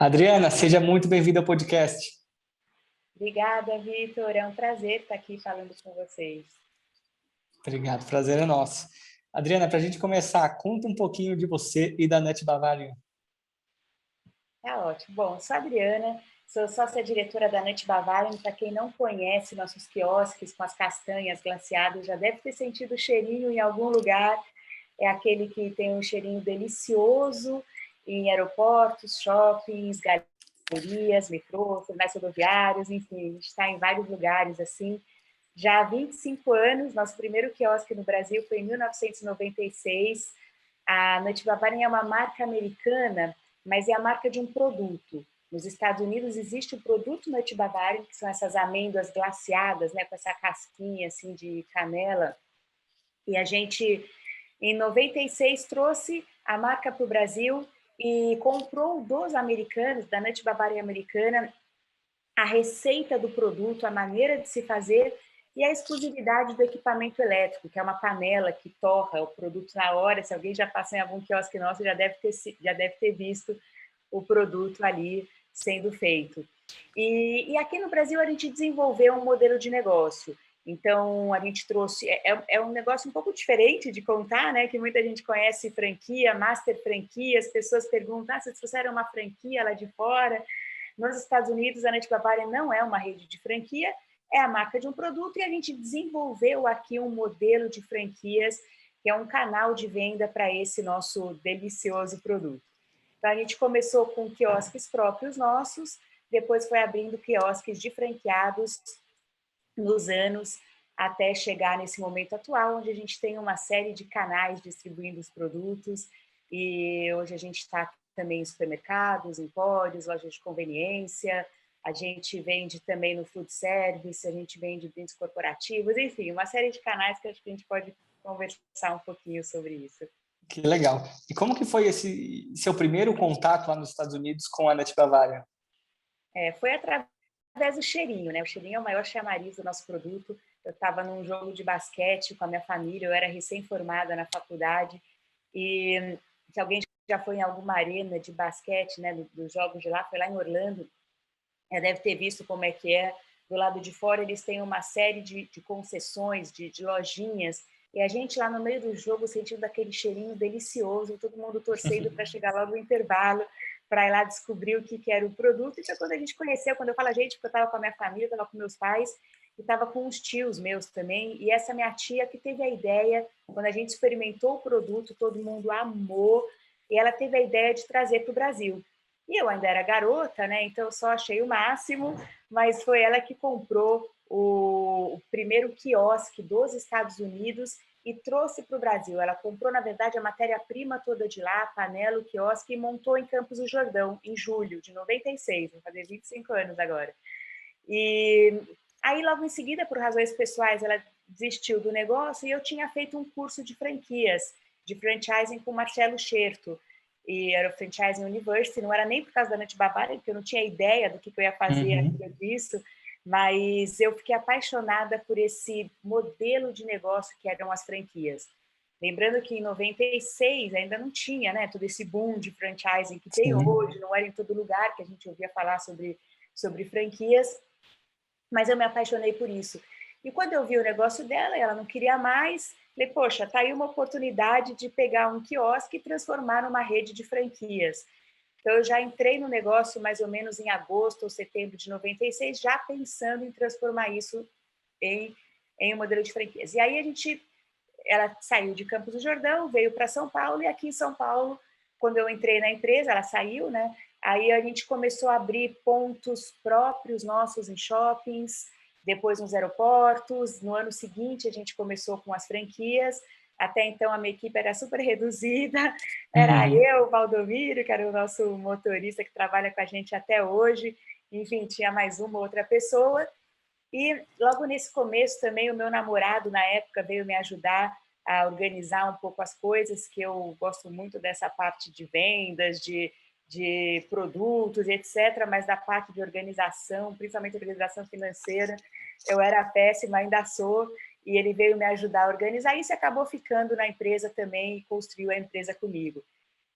Adriana, seja muito bem-vinda ao podcast. Obrigada, Vitor. É um prazer estar aqui falando com vocês. Obrigado, prazer é nosso. Adriana, para a gente começar, conta um pouquinho de você e da Net Bavarian. Tá ótimo. Bom, sou a Adriana, sou sócia-diretora da Nut Bavarian. Para quem não conhece nossos quiosques com as castanhas glaciadas, já deve ter sentido o cheirinho em algum lugar. É aquele que tem um cheirinho delicioso em aeroportos, shoppings, galerias, metrô, terminais rodoviários, enfim, a gente está em vários lugares assim. Já há 25 anos, nosso primeiro quiosque no Brasil foi em 1996. A Nut Bavarian é uma marca americana, mas é a marca de um produto. Nos Estados Unidos existe o produto Nut Bavarian, que são essas amêndoas glaciadas, né, com essa casquinha assim de canela. E a gente, em 96, trouxe a marca para o Brasil e comprou dos americanos, da Nut Bavarian americana, a receita do produto, a maneira de se fazer e a exclusividade do equipamento elétrico, que é uma panela que torra o produto na hora. Se alguém já passa em algum quiosque nosso, já deve ter visto o produto ali sendo feito. E aqui no Brasil a gente desenvolveu um modelo de negócio. Então, a gente trouxe... É um negócio um pouco diferente de contar, né? Que muita gente conhece franquia, master franquia, as pessoas perguntam, se trouxeram uma franquia lá de fora. Nos Estados Unidos, a Nut Bavarian não é uma rede de franquia, é a marca de um produto, e a gente desenvolveu aqui um modelo de franquias, que é um canal de venda para esse nosso delicioso produto. Então, a gente começou com quiosques próprios nossos, depois foi abrindo quiosques de franqueados nos anos, até chegar nesse momento atual, onde a gente tem uma série de canais distribuindo os produtos, e hoje a gente está também em supermercados, empórios, lojas de conveniência, a gente vende também no food service, a gente vende brindes corporativos, enfim, uma série de canais que acho que a gente pode conversar um pouquinho sobre isso. Que legal. E como que foi esse seu primeiro contato lá nos Estados Unidos com a Net Bavarian? Foi através do cheirinho, né? O cheirinho é o maior chamariz do nosso produto. Eu estava num jogo de basquete com a minha família, eu era recém-formada na faculdade, e se alguém já foi em alguma arena de basquete, né, dos jogos de lá, foi lá em Orlando, deve ter visto como é que é. Do lado de fora, eles têm uma série de concessões, de lojinhas, e a gente lá no meio do jogo sentindo aquele cheirinho delicioso, todo mundo torcendo para chegar logo no intervalo, para ir lá descobrir o que era o produto. E foi quando a gente conheceu, quando eu falo a gente, porque eu estava com a minha família, estava com meus pais, e estava com uns tios meus também, e essa minha tia que teve a ideia, quando a gente experimentou o produto, todo mundo amou, e ela teve a ideia de trazer para o Brasil. E eu ainda era garota, né? Então eu só achei o máximo, mas foi ela que comprou o primeiro quiosque dos Estados Unidos e trouxe para o Brasil. Ela comprou, na verdade, a matéria-prima toda de lá, a panela, o quiosque, e montou em Campos do Jordão, em julho de 96, vai fazer 25 anos agora. E aí, logo em seguida, por razões pessoais, ela desistiu do negócio, e eu tinha feito um curso de franquias, de franchising com Marcelo Scherto, e era o Franchising University. Não era nem por causa da Nut Bavarian, porque eu não tinha ideia do que eu ia fazer aquilo disso, mas eu fiquei apaixonada por esse modelo de negócio que eram as franquias. Lembrando que em 96 ainda não tinha, né, todo esse boom de franchising que tem hoje, não era em todo lugar que a gente ouvia falar sobre franquias, mas eu me apaixonei por isso. E quando eu vi o negócio dela, ela não queria mais, falei, poxa, tá aí uma oportunidade de pegar um quiosque e transformar numa rede de franquias. Então, eu já entrei no negócio mais ou menos em agosto ou setembro de 96, já pensando em transformar isso em um modelo de franquias. E aí ela saiu de Campos do Jordão, veio para São Paulo, e aqui em São Paulo, quando eu entrei na empresa, ela saiu, né? Aí a gente começou a abrir pontos próprios nossos em shoppings, depois nos aeroportos. No ano seguinte, a gente começou com as franquias. Até então, a minha equipe era super reduzida. Era eu, o Valdomiro, que era o nosso motorista que trabalha com a gente até hoje. Enfim, tinha mais uma outra pessoa. E logo nesse começo também, o meu namorado, na época, veio me ajudar a organizar um pouco as coisas, que eu gosto muito dessa parte de vendas, de produtos, etc., mas da parte de organização, principalmente organização financeira, eu era péssima, ainda sou, e ele veio me ajudar a organizar. Isso acabou ficando na empresa também e construiu a empresa comigo.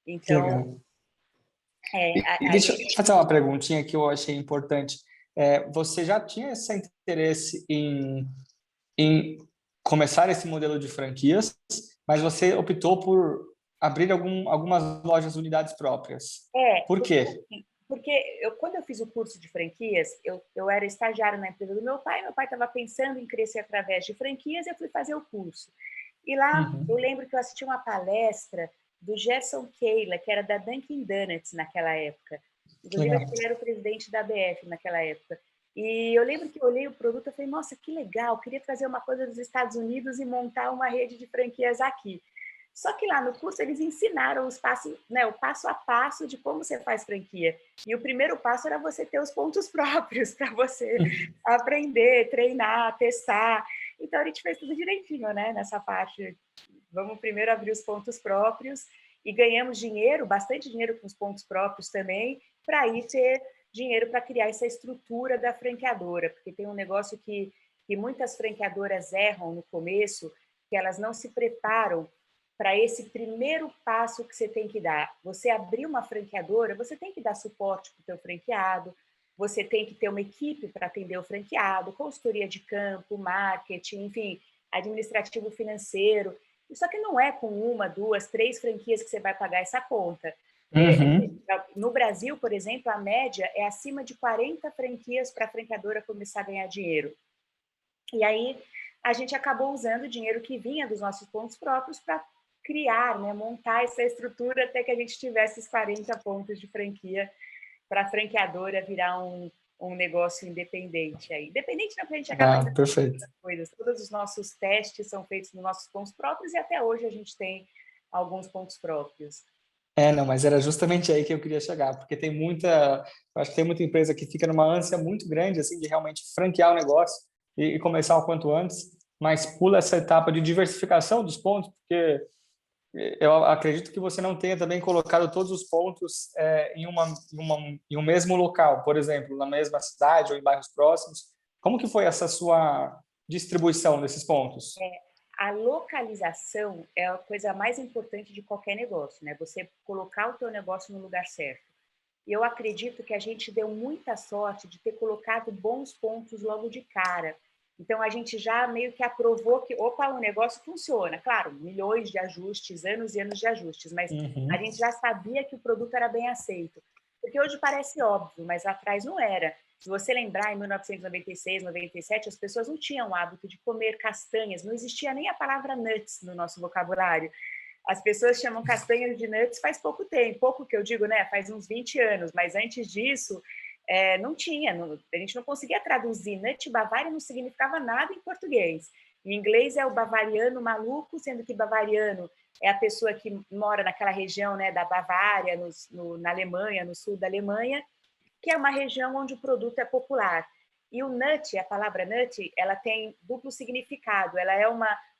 Então, E deixa eu fazer uma perguntinha que eu achei importante. Você já tinha esse interesse em começar esse modelo de franquias, mas você optou por abrir algumas lojas, unidades próprias. Por quê? Porque quando eu fiz o curso de franquias, eu era estagiária na empresa do meu pai estava pensando em crescer através de franquias, e eu fui fazer o curso. E lá, eu lembro que eu assisti uma palestra do Gerson Keila, que era da Dunkin' Donuts naquela época. Inclusive, acho que ele era o presidente da ABF naquela época. E eu lembro que eu olhei o produto e falei, nossa, que legal, queria trazer uma coisa dos Estados Unidos e montar uma rede de franquias aqui. Só que lá no curso eles ensinaram os passos, né, o passo a passo de como você faz franquia. E o primeiro passo era você ter os pontos próprios para você aprender, treinar, testar. Então a gente fez tudo direitinho, né, nessa parte. Vamos primeiro abrir os pontos próprios e ganhamos dinheiro, bastante dinheiro com os pontos próprios também, para aí ter dinheiro para criar essa estrutura da franqueadora, porque tem um negócio que muitas franqueadoras erram no começo, que elas não se preparam para esse primeiro passo que você tem que dar. Você abrir uma franqueadora, você tem que dar suporte para o teu franqueado, você tem que ter uma equipe para atender o franqueado, consultoria de campo, marketing, enfim, administrativo financeiro. Só que não é com uma, duas, três franquias que você vai pagar essa conta. No Brasil, por exemplo, a média é acima de 40 franquias para a franqueadora começar a ganhar dinheiro. E aí a gente acabou usando o dinheiro que vinha dos nossos pontos próprios para criar, né, montar essa estrutura até que a gente tivesse os 40 pontos de franquia para a franqueadora virar um negócio independente. Aí. Independente não, porque a gente acaba fazendo muitas coisas. Todos os nossos testes são feitos nos nossos pontos próprios e até hoje a gente tem alguns pontos próprios. Não, mas era justamente aí que eu queria chegar, porque acho que tem muita empresa que fica numa ânsia muito grande, assim, de realmente franquear o negócio e começar o quanto antes, mas pula essa etapa de diversificação dos pontos, porque eu acredito que você não tenha também colocado todos os pontos em um mesmo local, por exemplo, na mesma cidade ou em bairros próximos. Como que foi essa sua distribuição desses pontos? A localização é a coisa mais importante de qualquer negócio, né? Você colocar o teu negócio no lugar certo. E eu acredito que a gente deu muita sorte de ter colocado bons pontos logo de cara. Então, a gente já meio que aprovou que, opa, o negócio funciona. Claro, milhões de ajustes, anos e anos de ajustes, mas a gente já sabia que o produto era bem aceito. Porque hoje parece óbvio, mas lá atrás não era. Se você lembrar, em 1996, 97, as pessoas não tinham o hábito de comer castanhas, não existia nem a palavra nuts no nosso vocabulário. As pessoas chamam castanhas de nuts faz pouco tempo, pouco que eu digo, né? Faz uns 20 anos, mas antes disso não tinha, a gente não conseguia traduzir. Nut Bavária não significava nada em português. Em inglês é o bavariano maluco, sendo que bavariano é a pessoa que mora naquela região, né, da Bavária, na Alemanha, no sul da Alemanha, que é uma região onde o produto é popular. E o nut, a palavra nut, ela tem duplo significado. Ela é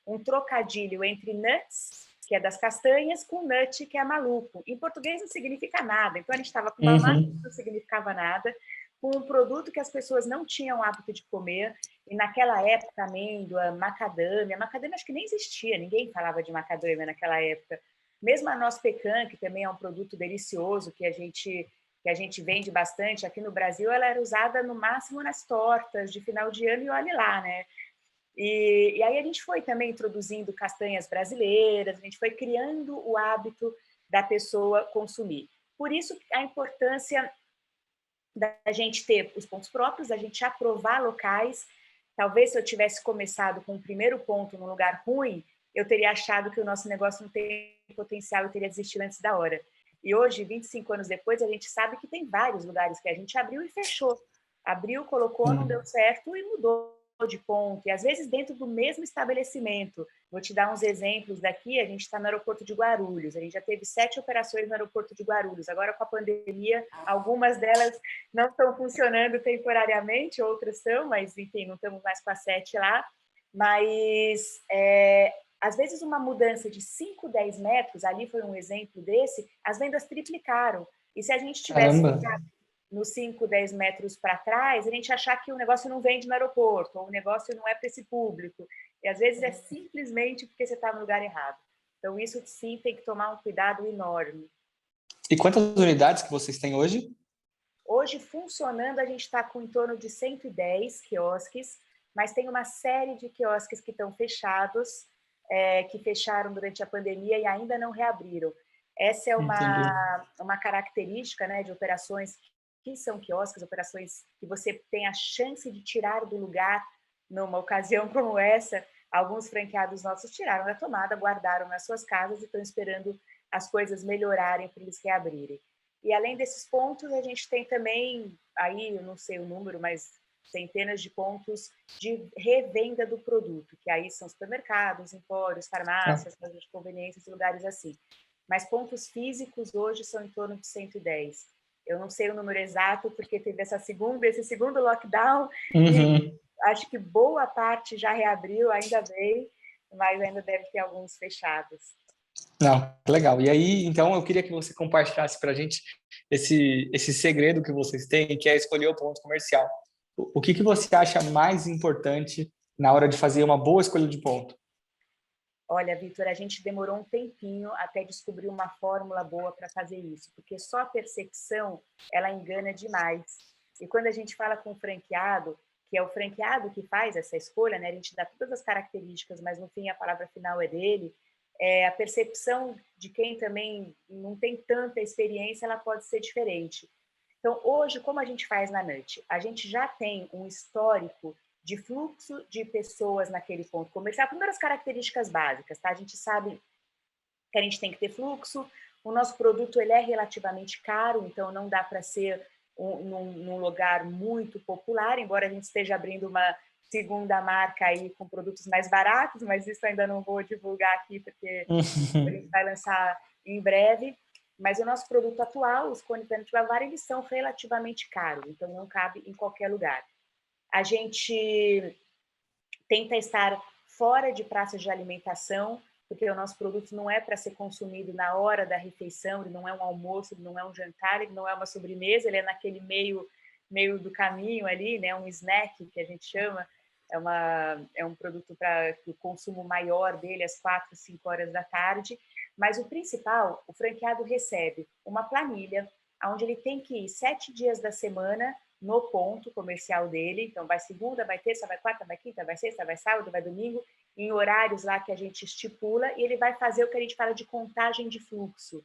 um trocadilho entre nuts, que é das castanhas, com nut, que é maluco. Em português não significa nada. Então, a gente estava com uma marca que não significava nada, com um produto que as pessoas não tinham hábito de comer. E naquela época, amêndoa, macadâmia. Macadâmia acho que nem existia, ninguém falava de macadâmia naquela época. Mesmo a noz pecan, que também é um produto delicioso que a gente vende bastante aqui no Brasil, ela era usada no máximo nas tortas de final de ano e olhe lá, né? E aí a gente foi também introduzindo castanhas brasileiras, a gente foi criando o hábito da pessoa consumir. Por isso a importância da gente ter os pontos próprios, da gente aprovar locais. Talvez se eu tivesse começado com o primeiro ponto num lugar ruim, eu teria achado que o nosso negócio não tem potencial e teria desistido antes da hora. E hoje, 25 anos depois, a gente sabe que tem vários lugares que a gente abriu e fechou. Abriu, colocou, não deu certo e mudou de ponto. E às vezes dentro do mesmo estabelecimento. Vou te dar uns exemplos daqui. A gente está no aeroporto de Guarulhos. A gente já teve 7 operações no aeroporto de Guarulhos. Agora, com a pandemia, algumas delas não estão funcionando temporariamente, outras estão, mas, enfim, não estamos mais com a 7 lá. Mas às vezes uma mudança de 5, 10 metros, ali foi um exemplo desse, as vendas triplicaram. E se a gente tivesse ficado nos 5, 10 metros para trás, a gente achar que o negócio não vende no aeroporto, ou o negócio não é para esse público. E às vezes é simplesmente porque você está no lugar errado. Então, isso sim tem que tomar um cuidado enorme. E quantas unidades que vocês têm hoje? Hoje, funcionando, a gente está com em torno de 110 quiosques, mas tem uma série de quiosques que estão fechados, que fecharam durante a pandemia e ainda não reabriram. Essa é Entendi. uma característica, né, de operações que são quiosques, operações que você tem a chance de tirar do lugar numa ocasião como essa. Alguns franqueados nossos tiraram da tomada, guardaram nas suas casas e estão esperando as coisas melhorarem para eles reabrirem. E além desses pontos, a gente tem também, aí eu não sei o número, mas centenas de pontos de revenda do produto, que aí são supermercados, empórios, Ah, farmácias, lojas de conveniências, lugares assim. Mas pontos físicos hoje são em torno de 110. Eu não sei o número exato, porque teve esse segundo lockdown, e uhum. acho que boa parte já reabriu, ainda bem, mas ainda deve ter alguns fechados. Não, legal. E aí, então, eu queria que você compartilhasse para a gente esse segredo que vocês têm, que é escolher o ponto comercial. O que você acha mais importante na hora de fazer uma boa escolha de ponto? Olha, Vitor, a gente demorou um tempinho até descobrir uma fórmula boa para fazer isso, porque só a percepção, ela engana demais. E quando a gente fala com o franqueado, que é o franqueado que faz essa escolha, né? A gente dá todas as características, mas no fim a palavra final é dele. A percepção de quem também não tem tanta experiência, ela pode ser diferente. Então, hoje, como a gente faz na NUT? A gente já tem um histórico de fluxo de pessoas naquele ponto comercial. Primeiro, as características básicas, tá? A gente sabe que a gente tem que ter fluxo, o nosso produto ele é relativamente caro, então não dá para ser num lugar muito popular, embora a gente esteja abrindo uma segunda marca aí com produtos mais baratos, mas isso ainda não vou divulgar aqui, porque a gente vai lançar em breve. Mas o nosso produto atual, os cones Planet Bavar, eles são relativamente caros, então não cabe em qualquer lugar. A gente tenta estar fora de praças de alimentação, porque o nosso produto não é para ser consumido na hora da refeição, ele não é um almoço, ele não é um jantar, ele não é uma sobremesa, ele é naquele meio do caminho ali, né? Um snack que a gente chama, é um produto para o consumo maior dele às 4, 5 horas da tarde, mas o principal, o franqueado recebe uma planilha onde ele tem que ir 7 dias da semana no ponto comercial dele. Então, vai segunda, vai terça, vai quarta, vai quinta, vai sexta, vai sábado, vai domingo, em horários lá que a gente estipula, e ele vai fazer o que a gente fala de contagem de fluxo.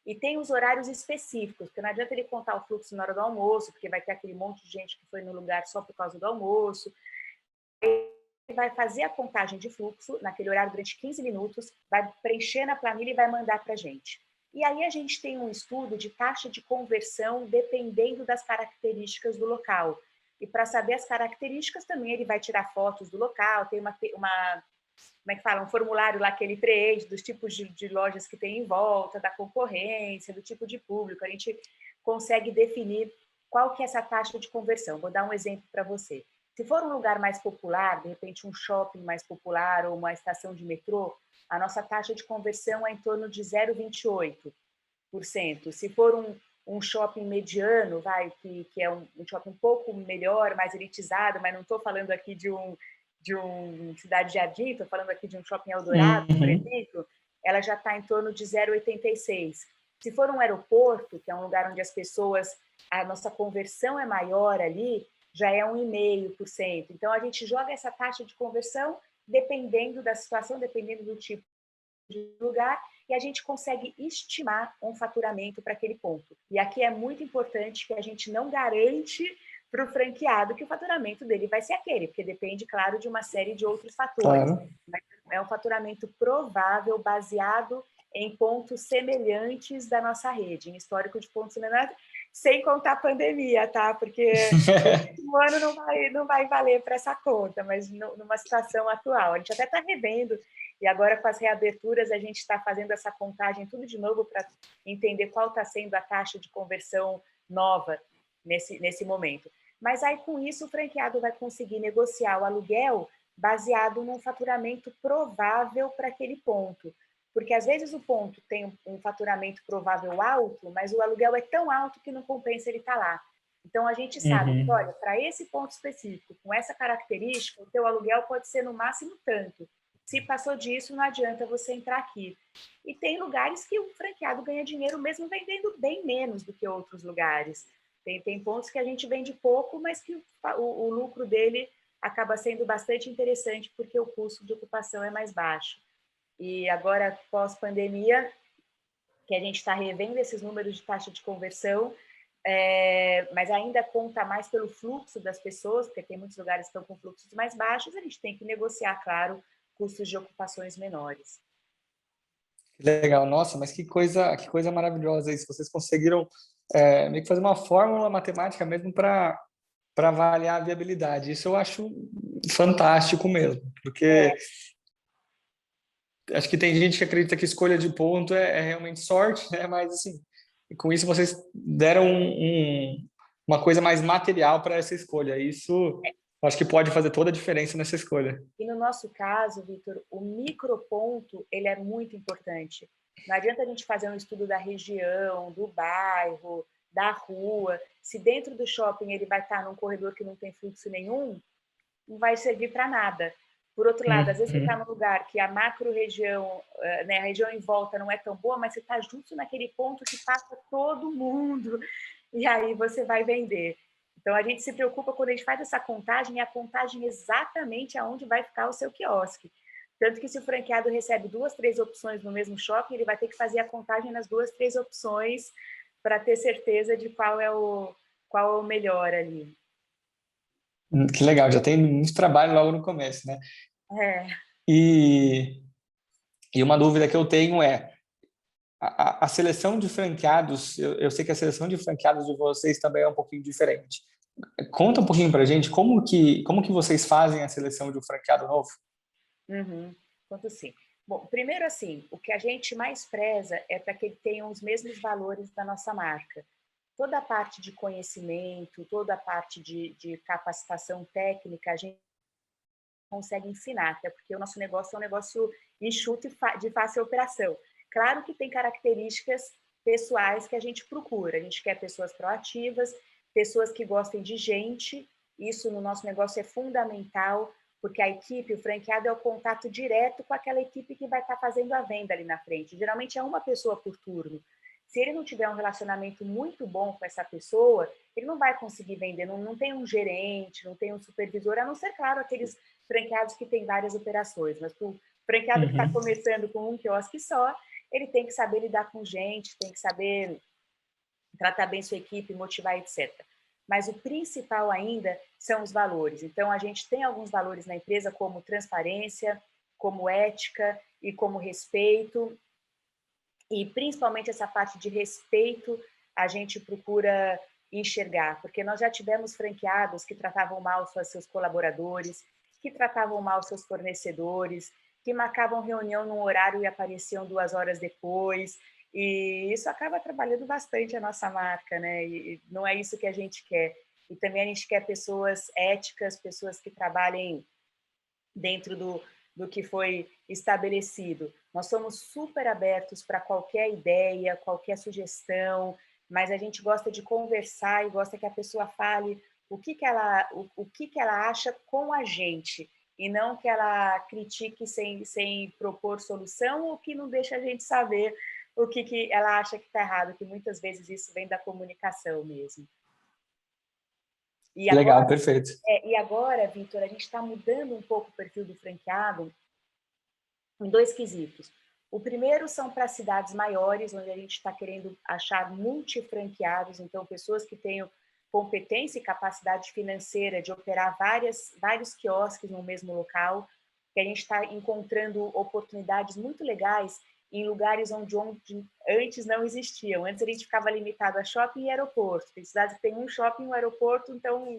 E tem os horários específicos, porque não adianta ele contar o fluxo na hora do almoço, porque vai ter aquele monte de gente que foi no lugar só por causa do almoço. Ele vai fazer a contagem de fluxo naquele horário durante 15 minutos, vai preencher na planilha e vai mandar para a gente. E aí a gente tem um estudo de taxa de conversão dependendo das características do local. E para saber as características também ele vai tirar fotos do local, tem uma como é que fala, um formulário lá que ele preenche dos tipos de lojas que tem em volta, da concorrência, do tipo de público. A gente consegue definir qual que é essa taxa de conversão. Vou dar um exemplo para você. Se for um lugar mais popular, de repente um shopping mais popular ou uma estação de metrô, a nossa taxa de conversão é em torno de 0,28%. Se for um shopping mediano, que é um shopping um pouco melhor, mais elitizado, mas não estou falando aqui de um Cidade Jardim, estou falando aqui de um shopping Eldorado, por Uhum. exemplo, ela já está em torno de 0,86. Se for um aeroporto, que é um lugar onde a nossa conversão é maior ali, já é 1,5%. Então, a gente joga essa taxa de conversão dependendo da situação, dependendo do tipo de lugar, e a gente consegue estimar um faturamento para aquele ponto. E aqui é muito importante que a gente não garante para o franqueado que o faturamento dele vai ser aquele, porque depende, claro, de uma série de outros fatores. Claro. Mas é um faturamento provável baseado em pontos semelhantes da nossa rede, em histórico de pontos semelhantes, sem contar a pandemia, tá? Porque um ano não vai valer para essa conta, mas numa situação atual. A gente até está revendo, e agora com as reaberturas a gente está fazendo essa contagem tudo de novo para entender qual está sendo a taxa de conversão nova nesse momento. Mas aí com isso o franqueado vai conseguir negociar o aluguel baseado num faturamento provável para aquele ponto. Porque às vezes o ponto tem um faturamento provável alto, mas o aluguel é tão alto que não compensa ele estar lá. Então, a gente sabe que, Uhum. olha, para esse ponto específico, com essa característica, o teu aluguel pode ser no máximo tanto. Se passou disso, não adianta você entrar aqui. E tem lugares que o franqueado ganha dinheiro mesmo vendendo bem menos do que outros lugares. Tem pontos que a gente vende pouco, mas que o lucro dele acaba sendo bastante interessante porque o custo de ocupação é mais baixo. E agora, pós-pandemia, que a gente está revendo esses números de taxa de conversão, mas ainda conta mais pelo fluxo das pessoas, porque tem muitos lugares que estão com fluxos mais baixos, a gente tem que negociar, claro, custos de ocupações menores. Legal, nossa, mas que coisa maravilhosa isso. Vocês conseguiram meio que fazer uma fórmula matemática mesmo para avaliar a viabilidade. Isso eu acho fantástico mesmo, porque acho que tem gente que acredita que escolha de ponto é realmente sorte, né? Mas assim, com isso vocês deram uma coisa mais material para essa escolha. Isso acho que pode fazer toda a diferença nessa escolha. E no nosso caso, Vitor, o microponto ele é muito importante. Não adianta a gente fazer um estudo da região, do bairro, da rua. Se dentro do shopping ele vai estar num corredor que não tem fluxo nenhum, não vai servir para nada. Por outro lado, às vezes você está num lugar que a macro região, né, a região em volta não é tão boa, mas você está justo naquele ponto que passa todo mundo, e aí você vai vender. Então, a gente se preocupa quando a gente faz essa contagem, é a contagem exatamente aonde vai ficar o seu quiosque. Tanto que se o franqueado recebe 2, 3 opções no mesmo shopping, ele vai ter que fazer a contagem nas 2, 3 opções para ter certeza de qual é o melhor ali. Que legal, já tem muito trabalho logo no começo, né? É. E, e uma dúvida que eu tenho é, a seleção de franqueados, eu sei que a seleção de franqueados de vocês também é um pouquinho diferente. Conta um pouquinho para a gente como que vocês fazem a seleção de um franqueado novo? Uhum. Quanto sim. Bom, primeiro assim, o que a gente mais preza é para que ele tenha os mesmos valores da nossa marca. Toda a parte de conhecimento, toda a parte de capacitação técnica, a gente consegue ensinar, até porque o nosso negócio é um negócio enxuto e de fácil operação. Claro que tem características pessoais que a gente procura. A gente quer pessoas proativas, pessoas que gostem de gente. Isso no nosso negócio é fundamental, porque a equipe, o franqueado é o contato direto com aquela equipe que vai estar fazendo a venda ali na frente. Geralmente é uma pessoa por turno. Se ele não tiver um relacionamento muito bom com essa pessoa, ele não vai conseguir vender. Não tem um gerente, não tem um supervisor, a não ser, claro, aqueles franqueados que têm várias operações. Mas para o franqueado que está começando com um quiosque só, ele tem que saber lidar com gente, tem que saber tratar bem sua equipe, motivar, etc. Mas o principal ainda são os valores. Então, a gente tem alguns valores na empresa, como transparência, como ética e como respeito. E principalmente essa parte de respeito a gente procura enxergar, porque nós já tivemos franqueados que tratavam mal seus colaboradores, que tratavam mal seus fornecedores, que marcavam reunião num horário e apareciam 2 horas depois, e isso acaba trabalhando bastante a nossa marca, né? E não é isso que a gente quer. E também a gente quer pessoas éticas, pessoas que trabalhem dentro do que foi estabelecido. Nós somos super abertos para qualquer ideia, qualquer sugestão, mas a gente gosta de conversar e gosta que a pessoa fale o que que ela acha com a gente, e não que ela critique sem propor solução, ou que não deixa a gente saber o que ela acha que está errado, que muitas vezes isso vem da comunicação mesmo. E Legal, agora, perfeito. Vitor, a gente está mudando um pouco o perfil do franqueado em 2 quesitos. O primeiro são para cidades maiores, onde a gente está querendo achar multifranqueados, então pessoas que tenham competência e capacidade financeira de operar vários quiosques no mesmo local, que a gente está encontrando oportunidades muito legais em lugares onde antes não existiam. Antes a gente ficava limitado a shopping e aeroporto. Tem cidades que tem um shopping e um aeroporto, então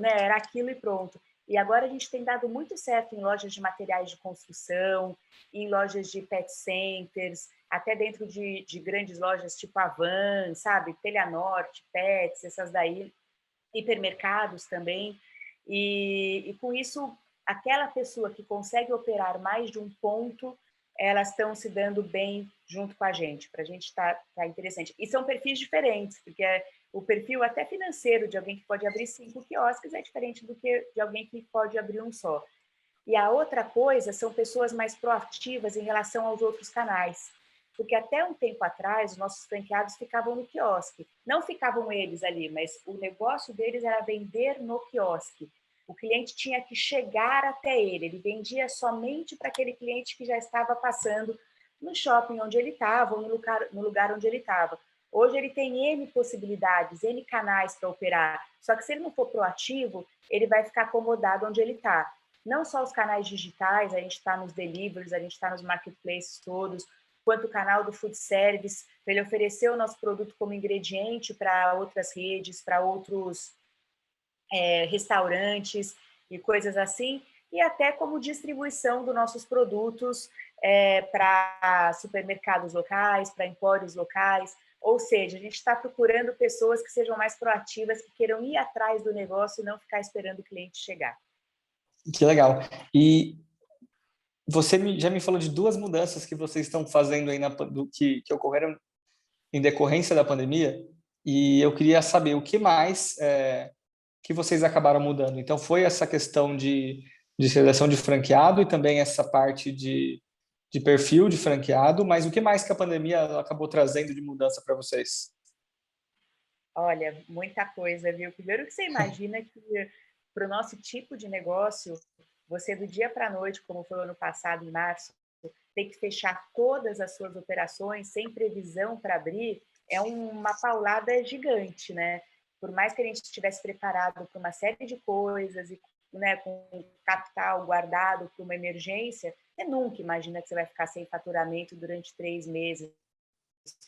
era aquilo e pronto. E agora a gente tem dado muito certo em lojas de materiais de construção, em lojas de pet centers, até dentro de grandes lojas tipo Avan, sabe? Telha Norte, Pets, essas daí, hipermercados também. E com isso, aquela pessoa que consegue operar mais de um ponto, elas estão se dando bem junto com a gente. Para a gente tá interessante. E são perfis diferentes, porque o perfil até financeiro de alguém que pode abrir 5 quiosques é diferente do que de alguém que pode abrir um só. E a outra coisa são pessoas mais proativas em relação aos outros canais. Porque até um tempo atrás, os nossos franqueados ficavam no quiosque. Não ficavam eles ali, mas o negócio deles era vender no quiosque. O cliente tinha que chegar até ele. Ele vendia somente para aquele cliente que já estava passando no shopping onde ele estava ou no lugar onde ele estava. Hoje ele tem N possibilidades, N canais para operar. Só que se ele não for proativo, ele vai ficar acomodado onde ele está. Não só os canais digitais, a gente está nos deliveries, a gente está nos marketplaces todos, quanto o canal do food service, para ele oferecer o nosso produto como ingrediente para outras redes, para outros restaurantes e coisas assim, e até como distribuição dos nossos produtos para supermercados locais, para empórios locais. Ou seja, a gente está procurando pessoas que sejam mais proativas, que queiram ir atrás do negócio e não ficar esperando o cliente chegar. Que legal. E você já me falou de duas mudanças que vocês estão fazendo aí que ocorreram em decorrência da pandemia, e eu queria saber o que mais que vocês acabaram mudando. Então, foi essa questão de seleção de franqueado e também essa parte de perfil de franqueado, mas o que mais que a pandemia acabou trazendo de mudança para vocês? Olha, muita coisa, viu? Primeiro que você imagina que para o nosso tipo de negócio, você do dia para a noite, como foi o ano passado, em março, ter que fechar todas as suas operações sem previsão para abrir, é uma paulada gigante, né? Por mais que a gente estivesse preparado para uma série de coisas e, né, com capital guardado para uma emergência, você nunca imagina que você vai ficar sem faturamento durante 3 meses,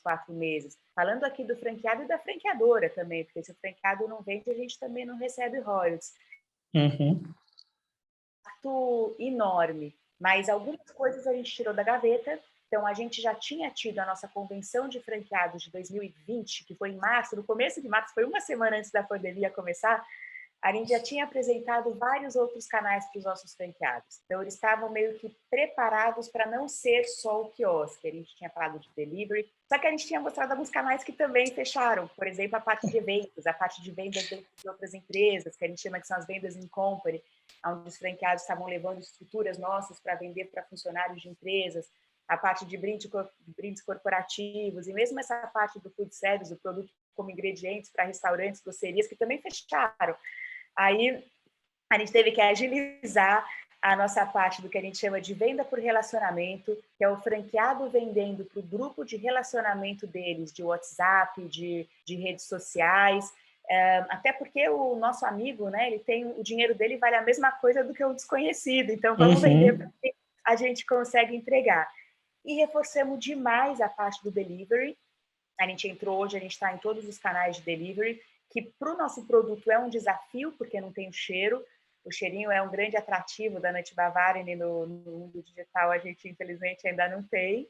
4 meses. Falando aqui do franqueado e da franqueadora também, porque se o franqueado não vende, a gente também não recebe royalties. Uhum. Enorme, mas algumas coisas a gente tirou da gaveta. Então, a gente já tinha tido a nossa convenção de franqueados de 2020, que foi em março, no começo de março, foi uma semana antes da pandemia começar. A gente já tinha apresentado vários outros canais para os nossos franqueados. Então, eles estavam meio que preparados para não ser só o quiosque. A gente tinha falado de delivery, só que a gente tinha mostrado alguns canais que também fecharam. Por exemplo, a parte de eventos, a parte de vendas dentro de outras empresas, que a gente chama que são as vendas in company, onde os franqueados estavam levando estruturas nossas para vender para funcionários de empresas, a parte de brindes corporativos, e mesmo essa parte do food service, o produto como ingredientes para restaurantes, docerias, que também fecharam. Aí a gente teve que agilizar a nossa parte do que a gente chama de venda por relacionamento, que é o franqueado vendendo para o grupo de relacionamento deles, de WhatsApp, de redes sociais, até porque o nosso amigo, né, ele tem o dinheiro dele vale a mesma coisa do que o desconhecido, então vamos vender para que a gente consegue entregar. E reforçamos demais a parte do delivery. A gente entrou hoje, a gente está em todos os canais de delivery, que para o nosso produto é um desafio, porque não tem o cheiro. O cheirinho é um grande atrativo da Nut Bavarian e no mundo digital a gente, infelizmente, ainda não tem.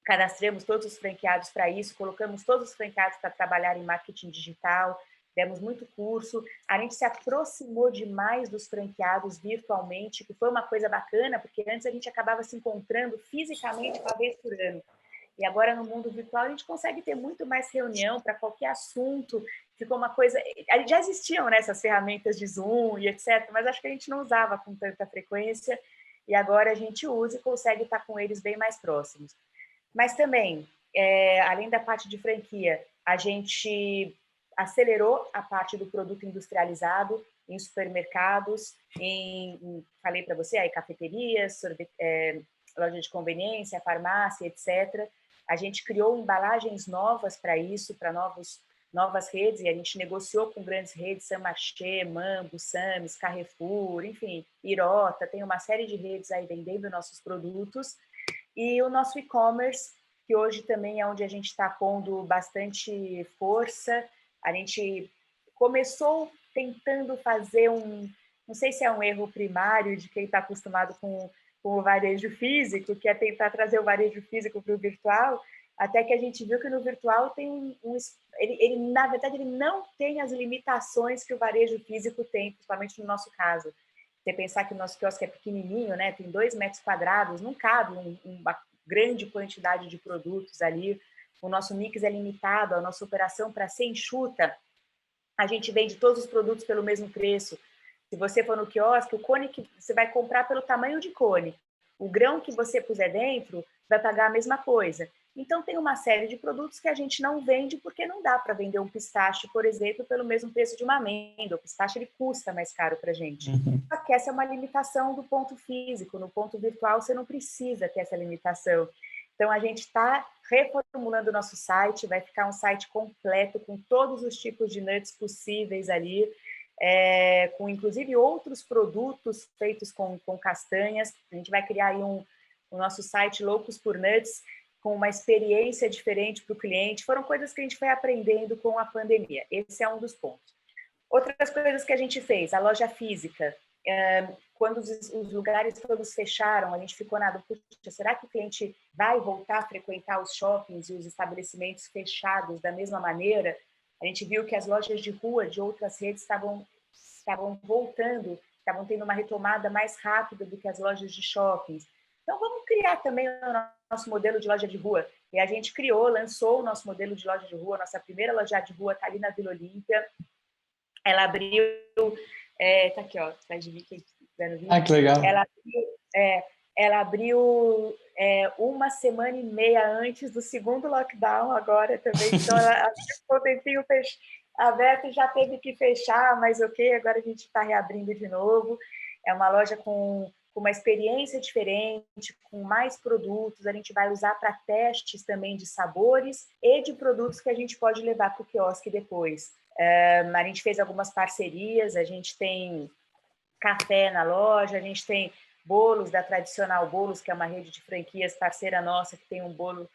Cadastramos todos os franqueados para isso, colocamos todos os franqueados para trabalhar em marketing digital, demos muito curso. A gente se aproximou demais dos franqueados virtualmente, que foi uma coisa bacana, porque antes a gente acabava se encontrando fisicamente uma vez por ano. E agora, no mundo virtual, a gente consegue ter muito mais reunião para qualquer assunto. Ficou uma coisa... Já existiam, né, essas ferramentas de Zoom e etc., mas acho que a gente não usava com tanta frequência. E agora a gente usa e consegue estar com eles bem mais próximos. Mas também, além da parte de franquia, a gente acelerou a parte do produto industrializado em supermercados, falei para você, aí, cafeterias, loja de conveniência, farmácia, etc. A gente criou embalagens novas para isso, para novas redes, e a gente negociou com grandes redes, Saint-Marché, Mambo, Sam's, Carrefour, enfim, Irota, tem uma série de redes aí vendendo nossos produtos. E o nosso e-commerce, que hoje também é onde a gente está pondo bastante força. A gente começou tentando fazer não sei se é um erro primário de quem está acostumado com o varejo físico, que é tentar trazer o varejo físico para o virtual, até que a gente viu que no virtual tem ele, na verdade, ele não tem as limitações que o varejo físico tem, principalmente no nosso caso. Você pensar que o nosso quiosque é pequenininho, né? Tem 2 metros quadrados, não cabe uma grande quantidade de produtos ali. O nosso mix é limitado, a nossa operação, para ser enxuta, a gente vende todos os produtos pelo mesmo preço. Se você for no quiosque, o cone que você vai comprar pelo tamanho de cone. O grão que você puser dentro vai pagar a mesma coisa. Então, tem uma série de produtos que a gente não vende porque não dá para vender um pistache, por exemplo, pelo mesmo preço de uma amêndoa. O pistache ele custa mais caro para a gente. Só que essa é uma limitação do ponto físico. No ponto virtual, você não precisa ter essa limitação. Então, a gente está reformulando o nosso site, vai ficar um site completo com todos os tipos de nuts possíveis ali, com inclusive outros produtos feitos com castanhas. A gente vai criar aí o nosso site Loucos por Nuts, com uma experiência diferente para o cliente. Foram coisas que a gente foi aprendendo com a pandemia. Esse é um dos pontos. Outras coisas que a gente fez, a loja física. Quando os lugares todos fecharam, a gente ficou na dúvida, será que o cliente vai voltar a frequentar os shoppings e os estabelecimentos fechados da mesma maneira? A gente viu que as lojas de rua de outras redes estavam voltando, estavam tendo uma retomada mais rápida do que as lojas de shoppings. Então, vamos criar também o nosso modelo de loja de rua. E a gente lançou o nosso modelo de loja de rua. Nossa primeira loja de rua está ali na Vila Olímpia. Ela abriu... tá aqui, ó, atrás de mim, quem estiver no vídeo. Ah, que legal. Ela abriu uma semana e meia antes do segundo lockdown agora também. Então, ela ficou um tempinho aberta e já teve que fechar, mas ok, agora a gente está reabrindo de novo. É uma loja com uma experiência diferente, com mais produtos. A gente vai usar para testes também de sabores e de produtos que a gente pode levar para o quiosque depois. A gente fez algumas parcerias, a gente tem café na loja, a gente tem bolos da Tradicional Bolos, que é uma rede de franquias parceira nossa, que tem um bolo,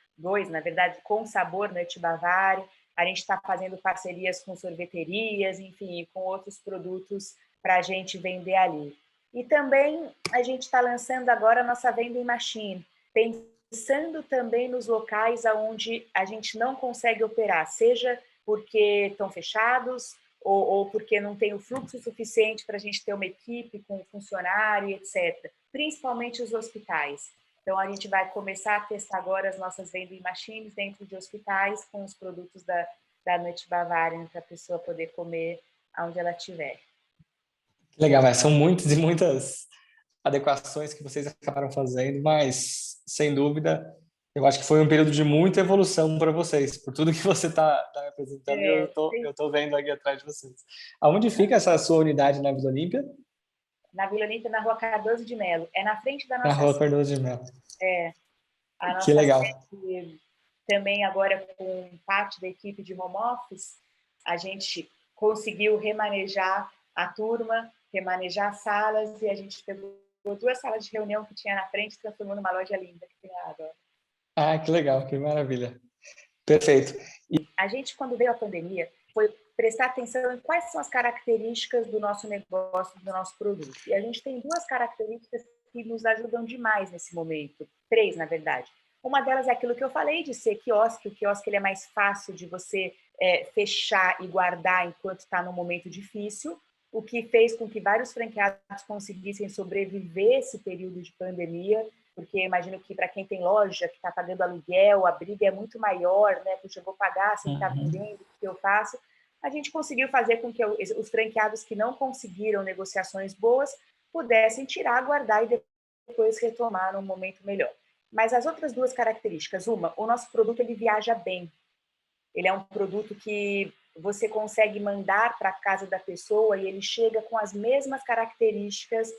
na verdade, com sabor Nut Bavari. A gente está fazendo parcerias com sorveterias, enfim, com outros produtos para a gente vender ali. E também a gente está lançando agora a nossa vending machine, pensando também nos locais onde a gente não consegue operar, seja porque estão fechados ou porque não tem o fluxo suficiente para a gente ter uma equipe com funcionário, etc. Principalmente os hospitais. Então, a gente vai começar a testar agora as nossas vending machines dentro de hospitais com os produtos da Nut Bavarian para a pessoa poder comer onde ela estiver. Legal, mas são muitas e muitas adequações que vocês acabaram fazendo, mas, sem dúvida, eu acho que foi um período de muita evolução para vocês. Por tudo que você está me apresentando, eu tô vendo aqui atrás de vocês. Aonde fica essa sua unidade na Vila Olímpia? Na Vila Olímpia, na Rua Cardoso de Melo. É na frente da Na nossa Rua Cardoso de Melo. A Que nossa legal. sede, também agora com parte da equipe de home office, a gente conseguiu remanejar a turma, remanejar salas, e a gente pegou 2 salas de reunião que tinha na frente e transformou numa loja linda que tem lá agora. Ah, que legal, que maravilha. Perfeito. A gente, quando veio a pandemia, foi prestar atenção em quais são as características do nosso negócio, do nosso produto. E a gente tem 2 características que nos ajudam demais nesse momento. 3, na verdade. Uma delas é aquilo que eu falei de ser quiosque. O quiosque ele é mais fácil de você fechar e guardar enquanto está num momento difícil, o que fez com que vários franqueados conseguissem sobreviver esse período de pandemia, porque imagino que para quem tem loja, que está pagando aluguel, a briga é muito maior, né? Puxa, eu vou pagar, sem estar vendendo, o que eu faço? A gente conseguiu fazer com que os franqueados que não conseguiram negociações boas pudessem tirar, guardar e depois retomar num momento melhor. Mas as outras 2 características, o nosso produto ele viaja bem. Ele é um produto que você consegue mandar para a casa da pessoa e ele chega com as mesmas características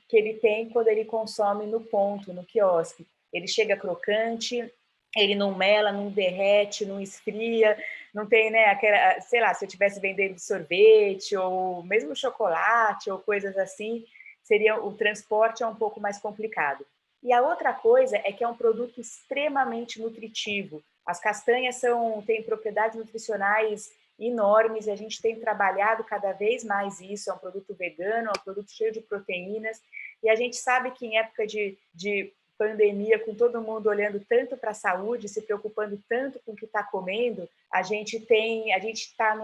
que ele tem quando ele consome no ponto, no quiosque. Ele chega crocante, ele não mela, não derrete, não esfria, não tem, né, aquela, sei lá, se eu estivesse vendendo sorvete ou mesmo chocolate ou coisas assim, o transporte é um pouco mais complicado. E a outra coisa é que é um produto extremamente nutritivo. As castanhas têm propriedades nutricionais enormes e a gente tem trabalhado cada vez mais isso. É um produto vegano, é um produto cheio de proteínas. E a gente sabe que em época de pandemia, com todo mundo olhando tanto para a saúde, se preocupando tanto com o que está comendo, a gente está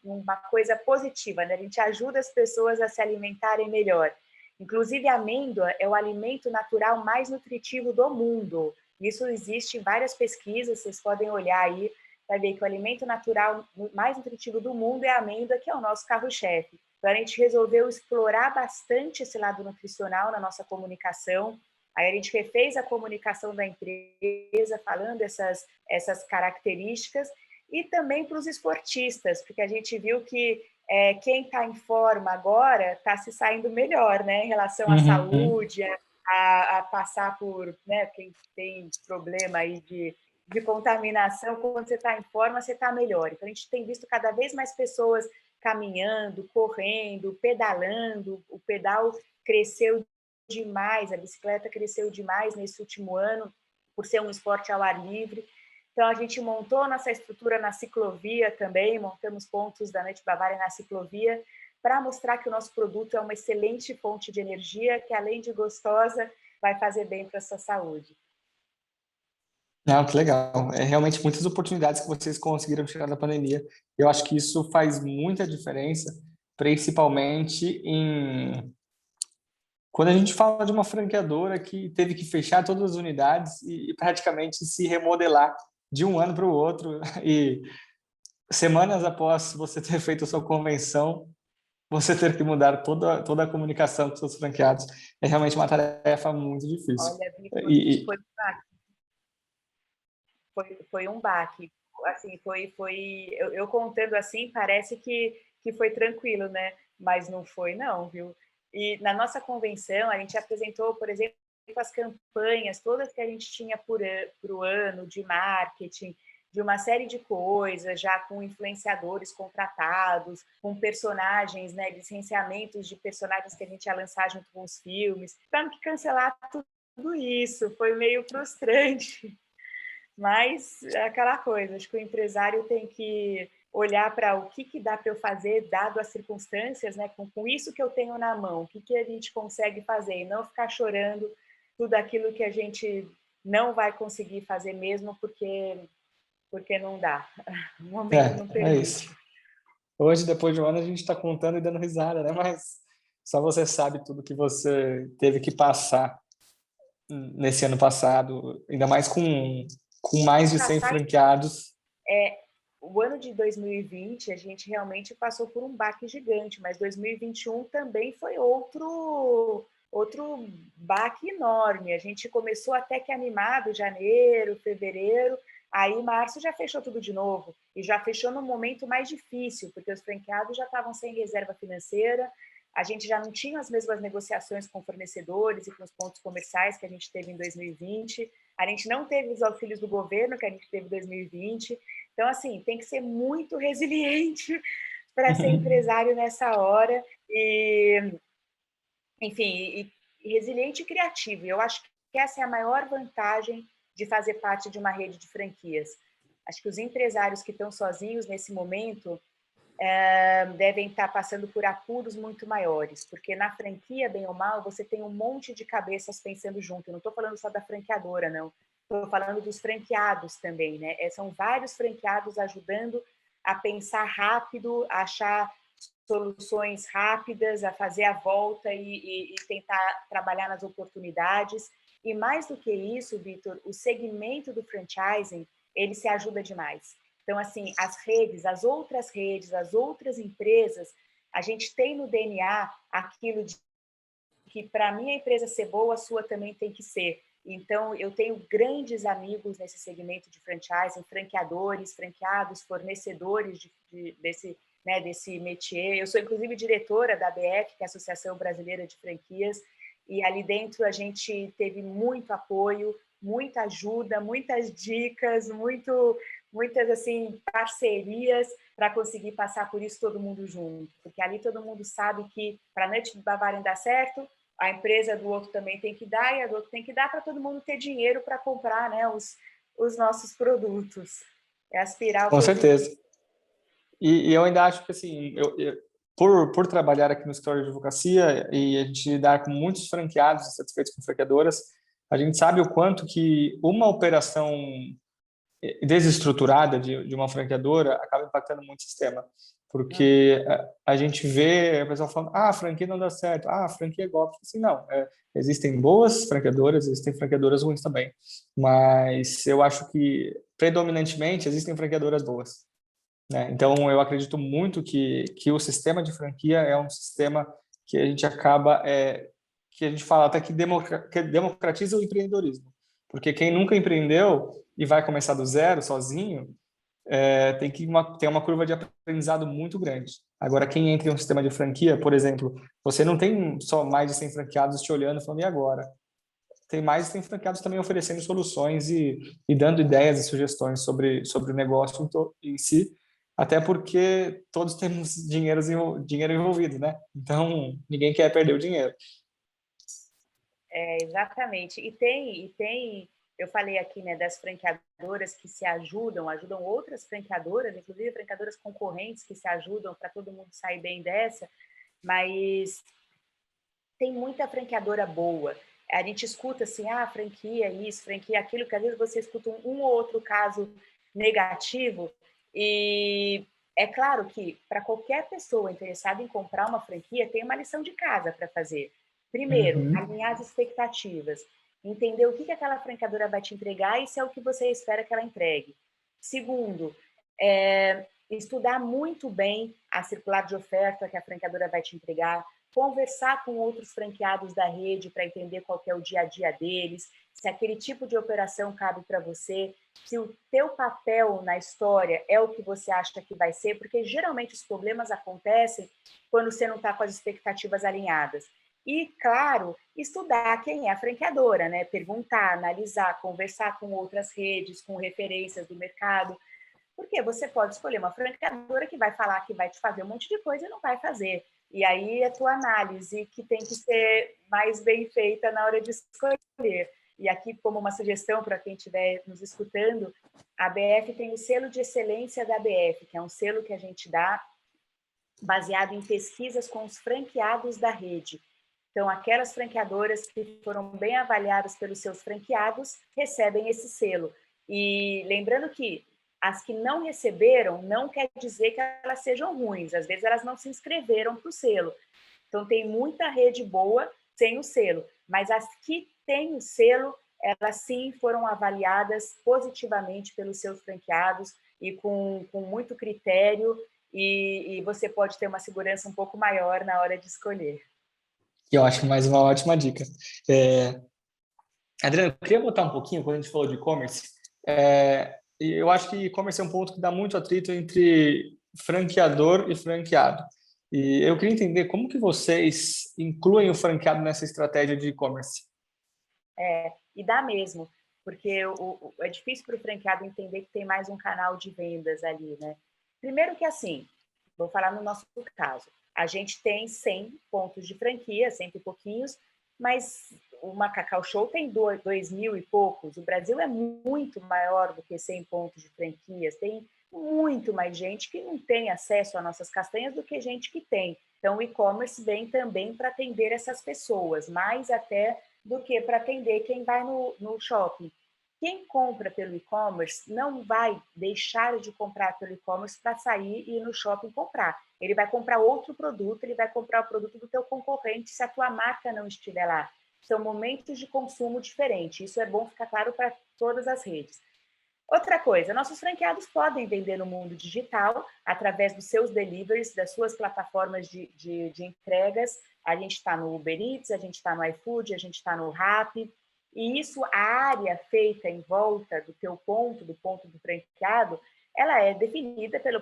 numa coisa positiva, né? A gente ajuda as pessoas a se alimentarem melhor. Inclusive, a amêndoa é o alimento natural mais nutritivo do mundo. Isso existe em várias pesquisas, vocês podem olhar aí, vai ver que o alimento natural mais nutritivo do mundo é a amêndoa, que é o nosso carro-chefe. Então, a gente resolveu explorar bastante esse lado nutricional na nossa comunicação. Aí a gente refez a comunicação da empresa, falando essas características, e também para os esportistas, porque a gente viu que quem está em forma agora está se saindo melhor, né, em relação à saúde, a passar por, né, quem tem problema aí de contaminação, quando você está em forma, você está melhor. Então, a gente tem visto cada vez mais pessoas caminhando, correndo, pedalando. O pedal cresceu demais, a bicicleta cresceu demais nesse último ano, por ser um esporte ao ar livre. Então, a gente montou nossa estrutura na ciclovia também, montamos pontos da Noite Bavária na ciclovia, para mostrar que o nosso produto é uma excelente fonte de energia, que além de gostosa, vai fazer bem para a sua saúde. Não, que legal. É realmente muitas oportunidades que vocês conseguiram tirar da pandemia. Eu acho que isso faz muita diferença, principalmente quando a gente fala de uma franqueadora que teve que fechar todas as unidades e praticamente se remodelar de um ano para o outro, e semanas após você ter feito a sua convenção, você ter que mudar toda a comunicação com seus franqueados, é realmente uma tarefa muito difícil. Olha, Vitor, E, foi foi um baque. Assim, eu contando assim, parece que foi tranquilo, né? Mas não foi, não, viu? E na nossa convenção, a gente apresentou, por exemplo, as campanhas todas que a gente tinha por o ano, de marketing, de uma série de coisas, já com influenciadores contratados, com personagens, né, licenciamentos de personagens que a gente ia lançar junto com os filmes. Tivemos que cancelar tudo isso, foi meio frustrante. Mas é aquela coisa, acho que o empresário tem que olhar para o que dá para eu fazer, dado as circunstâncias, né? Com isso que eu tenho na mão, o que a gente consegue fazer, e não ficar chorando tudo aquilo que a gente não vai conseguir fazer mesmo, porque não dá. O momento não é isso. permite. Hoje, depois de um ano, a gente está contando e dando risada, né? Mas só você sabe tudo que você teve que passar nesse ano passado, ainda mais com mais de 100 Passar franqueados. o ano de 2020, a gente realmente passou por um baque gigante, mas 2021 também foi outro baque enorme. A gente começou até que animado, janeiro, fevereiro, aí março já fechou tudo de novo, e já fechou no momento mais difícil, porque os franqueados já estavam sem reserva financeira, a gente já não tinha as mesmas negociações com fornecedores e com os pontos comerciais que a gente teve em 2020, a gente não teve os auxílios do governo que a gente teve em 2020, então, assim, tem que ser muito resiliente para ser empresário nessa hora e, enfim, resiliente e criativo. Eu acho que essa é a maior vantagem de fazer parte de uma rede de franquias. Acho que os empresários que estão sozinhos nesse momento devem estar passando por apuros muito maiores, porque na franquia, bem ou mal, você tem um monte de cabeças pensando junto. Eu não estou falando só da franqueadora, não. Estou falando dos franqueados também, né? São vários franqueados ajudando a pensar rápido, a achar soluções rápidas, a fazer a volta e tentar trabalhar nas oportunidades. E mais do que isso, Vitor, o segmento do franchising, ele se ajuda demais. Então, assim, as outras empresas, a gente tem no DNA aquilo de que para a minha empresa ser boa, a sua também tem que ser. Então, eu tenho grandes amigos nesse segmento de franchising, franqueadores, franqueados, fornecedores desse métier. Eu sou, inclusive, diretora da ABF, que é a Associação Brasileira de Franquias, e ali dentro a gente teve muito apoio, muita ajuda, muitas dicas, muitas assim parcerias para conseguir passar por isso todo mundo junto, porque ali todo mundo sabe que para a Noite Bavária dar certo, a empresa do outro também tem que dar, e a do outro tem que dar para todo mundo ter dinheiro para comprar, né, os nossos produtos. É aspirar o Com positivo. certeza. E eu ainda acho que, assim, por trabalhar aqui no escritório de advocacia e a gente lidar com muitos franqueados satisfeitos com franqueadoras, a gente sabe o quanto que uma operação desestruturada de uma franqueadora acaba impactando muito o sistema. Porque a gente vê a pessoa falando, a franquia não dá certo, a franquia é golpe. Assim, não, existem boas franqueadoras, existem franqueadoras ruins também. Mas eu acho que, predominantemente, existem franqueadoras boas. né? Então, eu acredito muito que o sistema de franquia é um sistema que a gente acaba, que a gente fala até que democratiza o empreendedorismo. Porque quem nunca empreendeu e vai começar do zero, sozinho, tem que ter uma curva de aprendizado muito grande. Agora, quem entra em um sistema de franquia, por exemplo, você não tem só mais de 100 franqueados te olhando e falando, e agora? Tem mais de 100 franqueados também oferecendo soluções e dando ideias e sugestões sobre o negócio em si, até porque todos temos dinheiro envolvido, né? Então, ninguém quer perder o dinheiro. Exatamente. Eu falei aqui, né, das franqueadoras que se ajudam outras franqueadoras, inclusive franqueadoras concorrentes que se ajudam para todo mundo sair bem dessa, mas tem muita franqueadora boa. A gente escuta assim, franquia isso, franquia aquilo, que às vezes você escuta um ou outro caso negativo, e é claro que para qualquer pessoa interessada em comprar uma franquia, tem uma lição de casa para fazer. Primeiro, Uhum. alinhar as expectativas, entender o que aquela franqueadora vai te entregar e se é o que você espera que ela entregue. Segundo, estudar muito bem a circular de oferta que a franqueadora vai te entregar, conversar com outros franqueados da rede para entender qual que é o dia a dia deles, se aquele tipo de operação cabe para você, se o teu papel na história é o que você acha que vai ser, porque geralmente os problemas acontecem quando você não está com as expectativas alinhadas. E, claro, estudar quem é a franqueadora, né? Perguntar, analisar, conversar com outras redes, com referências do mercado, porque você pode escolher uma franqueadora que vai falar que vai te fazer um monte de coisa e não vai fazer. E aí é a tua análise que tem que ser mais bem feita na hora de escolher. E aqui, como uma sugestão para quem estiver nos escutando, a BF tem o selo de excelência da BF, que é um selo que a gente dá baseado em pesquisas com os franqueados da rede. Então, aquelas franqueadoras que foram bem avaliadas pelos seus franqueados recebem esse selo. E lembrando que as que não receberam não quer dizer que elas sejam ruins, às vezes elas não se inscreveram para o selo. Então, tem muita rede boa sem o selo, mas as que têm o selo, elas sim foram avaliadas positivamente pelos seus franqueados e com muito critério, e você pode ter uma segurança um pouco maior na hora de escolher. Que eu acho mais uma ótima dica. É, Adriano, eu queria voltar um pouquinho quando a gente falou de e-commerce. E eu acho que e-commerce é um ponto que dá muito atrito entre franqueador e franqueado. E eu queria entender como que vocês incluem o franqueado nessa estratégia de e-commerce. E dá mesmo, porque é difícil para o franqueado entender que tem mais um canal de vendas ali, né? Primeiro que assim, vou falar no nosso caso, a gente tem 100 pontos de franquia, 100 e pouquinhos, mas uma Cacau Show tem 2.000 e poucos. O Brasil é muito maior do que 100 pontos de franquias, tem muito mais gente que não tem acesso às nossas castanhas do que gente que tem. Então, o e-commerce vem também para atender essas pessoas, mais até do que para atender quem vai no shopping. Quem compra pelo e-commerce não vai deixar de comprar pelo e-commerce para sair e ir no shopping comprar. Ele vai comprar outro produto, ele vai comprar o produto do teu concorrente se a tua marca não estiver lá. São momentos de consumo diferentes. Isso é bom ficar claro para todas as redes. Outra coisa, nossos franqueados podem vender no mundo digital através dos seus deliveries, das suas plataformas de entregas. A gente está no Uber Eats, a gente está no iFood, a gente está no Rappi. E isso, a área feita em volta do teu ponto, do ponto do franqueado, ela é definida pela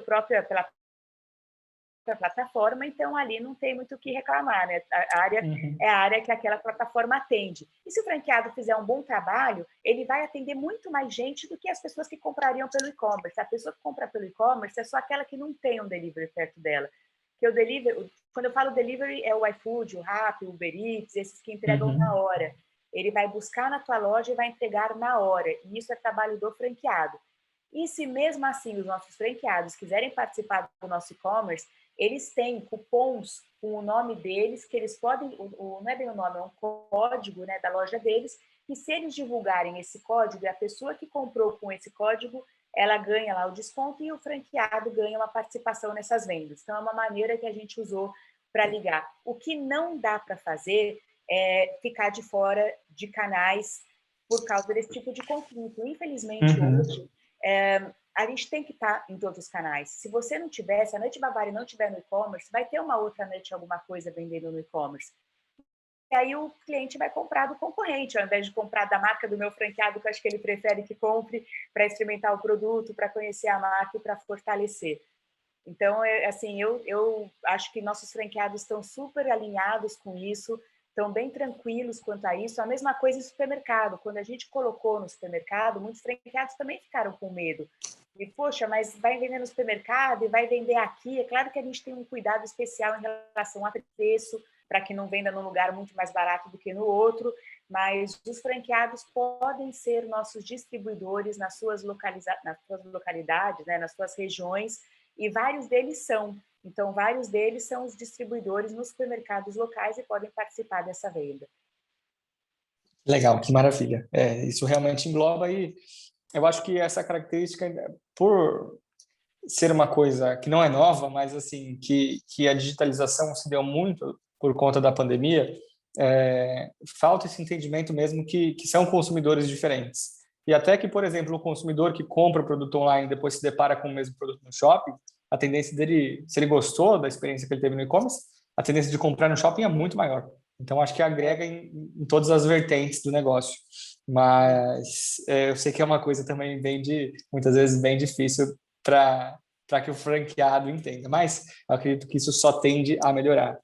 plataforma, então ali não tem muito o que reclamar, né? A área Uhum. é a área que aquela plataforma atende. E se o franqueado fizer um bom trabalho, ele vai atender muito mais gente do que as pessoas que comprariam pelo e-commerce. A pessoa que compra pelo e-commerce é só aquela que não tem um delivery perto dela. Que o delivery, quando eu falo delivery, é o iFood, o Rappi, o Uber Eats, esses que entregam na Uhum. hora. Ele vai buscar na tua loja e vai entregar na hora. E isso é trabalho do franqueado. E se mesmo assim os nossos franqueados quiserem participar do nosso e-commerce, eles têm cupons com o nome deles, que eles podem, não é bem o nome, é um código, né, da loja deles, que se eles divulgarem esse código, a pessoa que comprou com esse código, ela ganha lá o desconto e o franqueado ganha uma participação nessas vendas. Então, é uma maneira que a gente usou para ligar. O que não dá para fazer é ficar de fora de canais por causa desse tipo de conflito. Infelizmente, Uhum. hoje, a gente tem que estar em todos os canais. Se você não tiver, se a Nut Bavaria não tiver no e-commerce, vai ter uma outra Nut alguma coisa vendendo no e-commerce. E aí o cliente vai comprar do concorrente, ao invés de comprar da marca do meu franqueado, que eu acho que ele prefere que compre para experimentar o produto, para conhecer a marca e para fortalecer. Então, assim, eu acho que nossos franqueados estão super alinhados com isso, estão bem tranquilos quanto a isso. A mesma coisa em supermercado. Quando a gente colocou no supermercado, muitos franqueados também ficaram com medo. E, poxa, mas vai vender no supermercado e vai vender aqui. É claro que a gente tem um cuidado especial em relação a preço, para que não venda num lugar muito mais barato do que no outro, mas os franqueados podem ser nossos distribuidores nas suas localidades, né, nas suas regiões, e vários deles são. Então, vários deles são os distribuidores nos supermercados locais e podem participar dessa venda. Legal, que maravilha. Isso realmente engloba e eu acho que essa característica, por ser uma coisa que não é nova, mas assim que a digitalização se deu muito por conta da pandemia, falta esse entendimento mesmo que são consumidores diferentes. E até que, por exemplo, o consumidor que compra o produto online e depois se depara com o mesmo produto no shopping, a tendência dele, se ele gostou da experiência que ele teve no e-commerce, a tendência de comprar no shopping é muito maior. Então, acho que agrega em todas as vertentes do negócio. Mas eu sei que é uma coisa também muitas vezes bem difícil para que o franqueado entenda. Mas eu acredito que isso só tende a melhorar.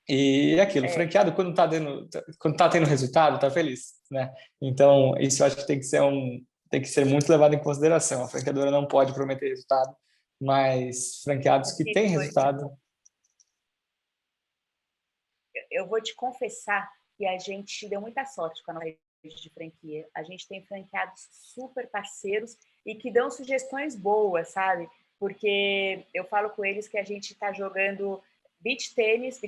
E é aquilo, o franqueado, quando tá tendo resultado, tá feliz, né? Então, isso eu acho que tem que ser muito levado em consideração. A franqueadora não pode prometer resultado, mas franqueados que têm resultado... Eu vou te confessar que a gente deu muita sorte com a nossa rede de franquia. A gente tem franqueados super parceiros e que dão sugestões boas, sabe? Porque eu falo com eles que a gente está jogando beach tênis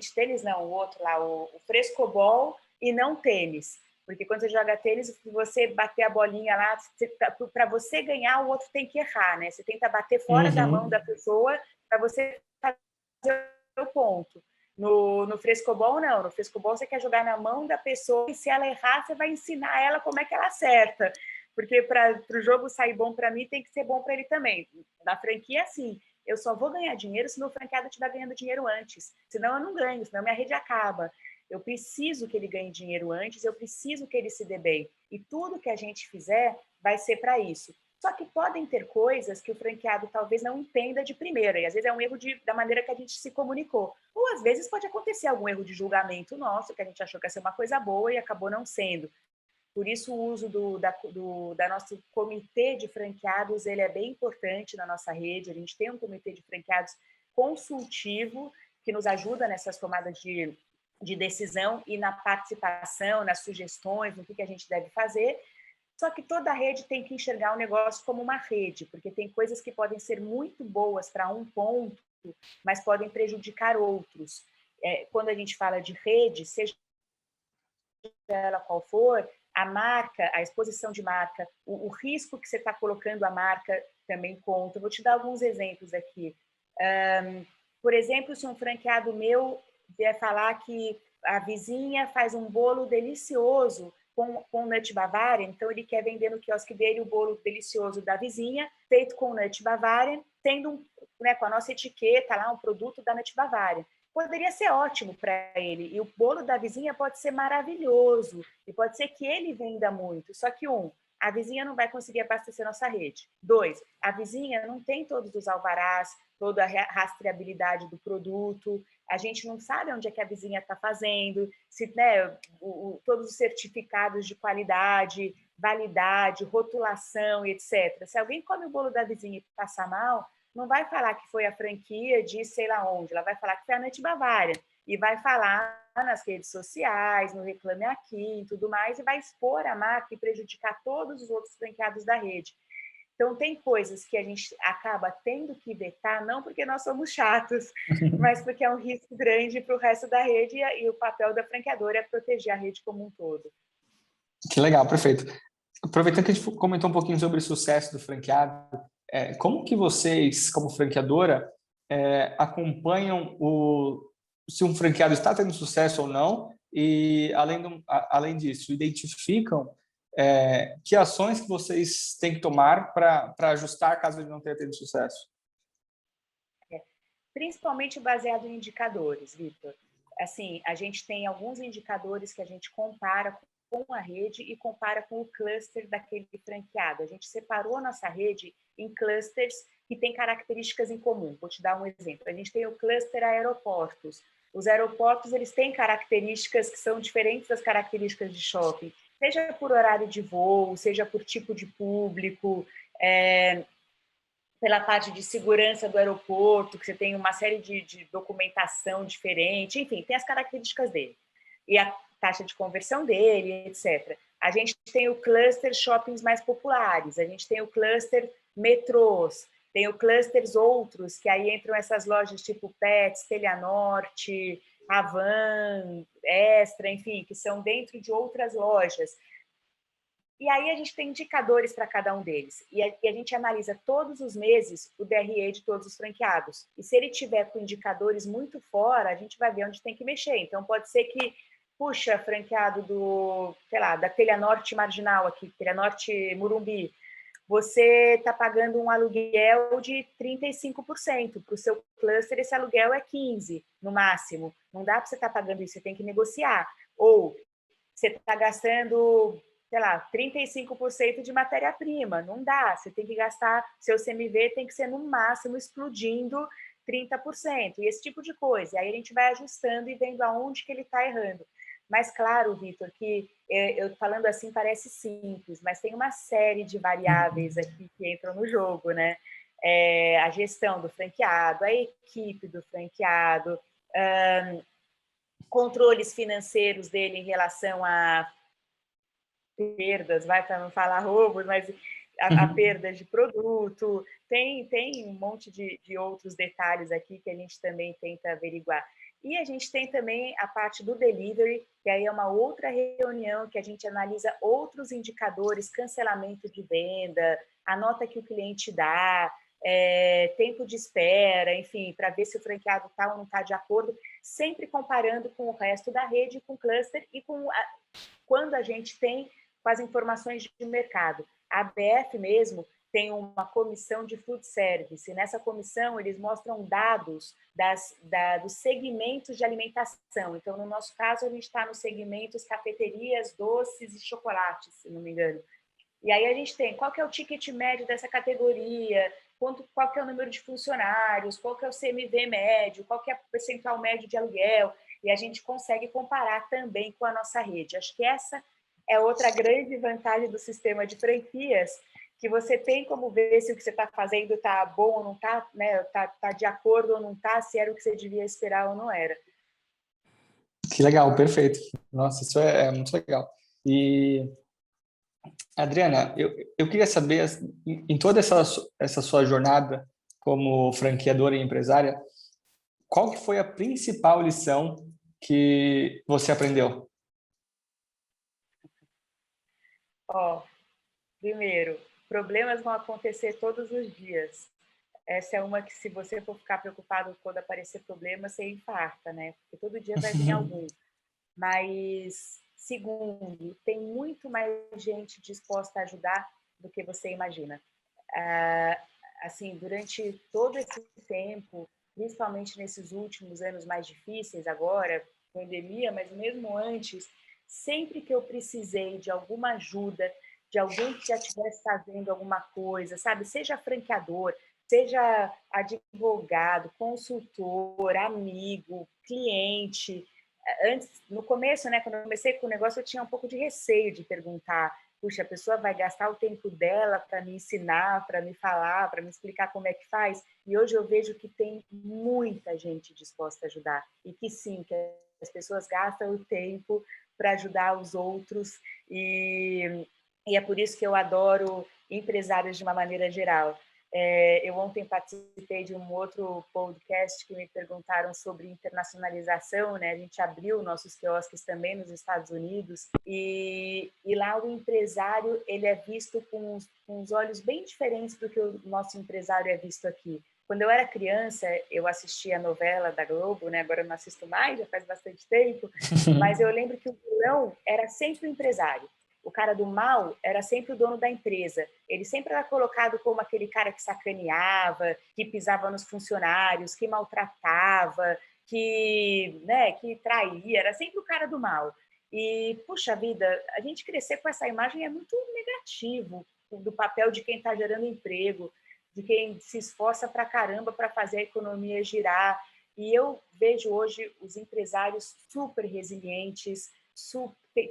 não, o outro lá, o frescobol e não tênis. Porque quando você joga tênis, se você bater a bolinha lá, para você ganhar, o outro tem que errar, né? Você tenta bater fora da mão da pessoa para você fazer o ponto. No frescobol, não. No frescobol, você quer jogar na mão da pessoa e se ela errar, você vai ensinar ela como é que ela acerta. Porque para o jogo sair bom para mim, tem que ser bom para ele também. Na franquia, assim, eu só vou ganhar dinheiro se meu franqueado estiver ganhando dinheiro antes. Senão eu não ganho, senão minha rede acaba. Eu preciso que ele ganhe dinheiro antes, eu preciso que ele se dê bem. E tudo que a gente fizer vai ser para isso. Só que podem ter coisas que o franqueado talvez não entenda de primeira, e às vezes é um erro da maneira que a gente se comunicou. Ou às vezes pode acontecer algum erro de julgamento nosso, que a gente achou que ia ser uma coisa boa e acabou não sendo. Por isso, o uso da nosso comitê de franqueados ele é bem importante na nossa rede. A gente tem um comitê de franqueados consultivo que nos ajuda nessas tomadas de decisão e na participação, nas sugestões, no que a gente deve fazer. Só que toda a rede tem que enxergar o negócio como uma rede, porque tem coisas que podem ser muito boas para um ponto, mas podem prejudicar outros. Quando a gente fala de rede, seja ela qual for, a marca, a exposição de marca, o risco que você está colocando a marca também conta. Eu vou te dar alguns exemplos aqui. Por exemplo, se um franqueado meu vier falar que a vizinha faz um bolo delicioso com Nut Bavaria, então ele quer vender no quiosque dele o bolo delicioso da vizinha, feito com Nut Bavaria, tendo com a nossa etiqueta lá, um produto da Nut Bavaria. Poderia ser ótimo para ele, e o bolo da vizinha pode ser maravilhoso, e pode ser que ele venda muito, só que a vizinha não vai conseguir abastecer nossa rede. 2, a vizinha não tem todos os alvarás, toda a rastreabilidade do produto, a gente não sabe onde é que a vizinha está fazendo, se, todos os certificados de qualidade, validade, rotulação, etc. Se alguém come o bolo da vizinha e passar mal, não vai falar que foi a franquia de sei lá onde, ela vai falar que foi a Nut Bavaria e vai falar nas redes sociais, no Reclame Aqui e tudo mais, e vai expor a marca e prejudicar todos os outros franqueados da rede. Então, tem coisas que a gente acaba tendo que vetar, não porque nós somos chatos, mas porque é um risco grande para o resto da rede e o papel da franqueadora é proteger a rede como um todo. Que legal, perfeito. Aproveitando que a gente comentou um pouquinho sobre o sucesso do franqueado, como que vocês, como franqueadora, acompanham se um franqueado está tendo sucesso ou não e, além disso, identificam que ações que vocês têm que tomar para ajustar caso ele não tenha tido sucesso? Principalmente baseado em indicadores, Vitor. Assim, a gente tem alguns indicadores que a gente compara com a rede e compara com o cluster daquele franqueado. A gente separou a nossa rede em clusters que têm características em comum. Vou te dar um exemplo. A gente tem o cluster aeroportos. Os aeroportos, eles têm características que são diferentes das características de shopping, seja por horário de voo, seja por tipo de público, pela parte de segurança do aeroporto, que você tem uma série de documentação diferente, enfim, tem as características dele. E a taxa de conversão dele, etc. A gente tem o cluster shoppings mais populares, a gente tem o cluster metrôs, tem o clusters outros, que aí entram essas lojas tipo Pets, Telianorte, Havan, Extra, enfim, que são dentro de outras lojas. E aí a gente tem indicadores para cada um deles. E a gente analisa todos os meses o DRE de todos os franqueados. E se ele tiver com indicadores muito fora, a gente vai ver onde tem que mexer. Então, pode ser que, puxa, franqueado do, sei lá, da Telianorte Marginal aqui, Telianorte Morumbi, você está pagando um aluguel de 35%. Para o seu cluster, esse aluguel é 15% no máximo. Não dá para você estar pagando isso, você tem que negociar. Ou você está gastando, sei lá, 35% de matéria-prima. Não dá, você tem que gastar, seu CMV tem que ser no máximo explodindo 30%, e esse tipo de coisa. E aí a gente vai ajustando e vendo aonde que ele está errando. Mas claro, Vitor, que eu falando assim parece simples, mas tem uma série de variáveis aqui que entram no jogo, né? A gestão do franqueado, a equipe do franqueado, controles financeiros dele em relação a perdas, vai para não falar roubos, mas a perda de produto, tem um monte de outros detalhes aqui que a gente também tenta averiguar. E a gente tem também a parte do delivery, que aí é uma outra reunião que a gente analisa outros indicadores, cancelamento de venda, a nota que o cliente dá, tempo de espera, enfim, para ver se o franqueado está ou não está de acordo, sempre comparando com o resto da rede, com o cluster e quando a gente tem com as informações de mercado. A ABF mesmo tem uma comissão de food service, e nessa comissão eles mostram dados dos segmentos de alimentação. Então, no nosso caso, a gente está nos segmentos cafeterias, doces e chocolates, se não me engano. E aí a gente tem qual que é o ticket médio dessa categoria, qual que é o número de funcionários, qual que é o CMV médio, qual que é o percentual médio de aluguel, e a gente consegue comparar também com a nossa rede. Acho que essa é outra grande vantagem do sistema de franquias, que você tem como ver se o que você está fazendo está bom ou não está, né? Tá de acordo ou não está, se era o que você devia esperar ou não era. Que legal, perfeito. Nossa, isso é muito legal. E, Adriana, eu queria saber, em toda essa sua jornada como franqueadora e empresária, qual que foi a principal lição que você aprendeu? Primeiro, problemas vão acontecer todos os dias. Essa é uma que, se você for ficar preocupado quando aparecer problema, você infarta, né? Porque todo dia vai vir algum. Mas, segundo, tem muito mais gente disposta a ajudar do que você imagina. Assim, durante todo esse tempo, principalmente nesses últimos anos mais difíceis agora, pandemia, mas mesmo antes, sempre que eu precisei de alguma ajuda, de alguém que já estivesse fazendo alguma coisa, sabe? Seja franqueador, seja advogado, consultor, amigo, cliente. Antes, no começo, né, quando eu comecei com o negócio, eu tinha um pouco de receio de perguntar, puxa, a pessoa vai gastar o tempo dela para me ensinar, para me falar, para me explicar como é que faz. E hoje eu vejo que tem muita gente disposta a ajudar. E que sim, que as pessoas gastam o tempo para ajudar os outros. E é por isso que eu adoro empresários de uma maneira geral. Eu ontem participei de um outro podcast que me perguntaram sobre internacionalização, né? A gente abriu nossos quiosques também nos Estados Unidos e lá o empresário ele é visto com uns olhos bem diferentes do que o nosso empresário é visto aqui. Quando eu era criança, eu assistia a novela da Globo, né? Agora eu não assisto mais, já faz bastante tempo, mas eu lembro que o vilão era sempre o empresário. o cara do mal era sempre o dono da empresa. Ele sempre era colocado como aquele cara que sacaneava, que pisava nos funcionários, que maltratava, que traía, era sempre o cara do mal. E, puxa vida, a gente crescer com essa imagem é muito negativo do papel de quem está gerando emprego, de quem se esforça para caramba para fazer a economia girar. E eu vejo hoje os empresários super resilientes,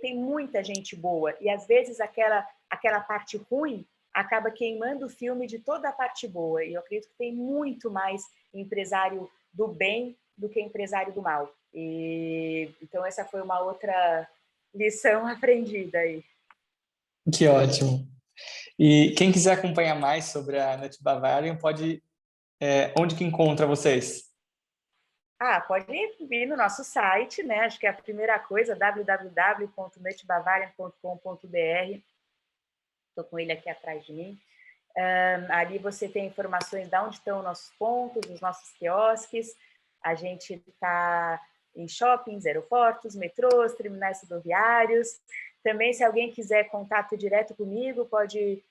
tem muita gente boa, e às vezes aquela parte ruim acaba queimando o filme de toda a parte boa. E eu acredito que tem muito mais empresário do bem do que empresário do mal. Então, essa foi uma outra lição aprendida aí. Que ótimo. E quem quiser acompanhar mais sobre a Nut Bavarian, pode... onde que encontra vocês? Pode vir no nosso site, né? Acho que é a primeira coisa, www.nutbavarian.com.br. Estou com ele aqui atrás de mim. Ali você tem informações de onde estão os nossos pontos, os nossos quiosques. A gente está em shoppings, aeroportos, metrôs, terminais rodoviários. Também, se alguém quiser contato direto comigo, pode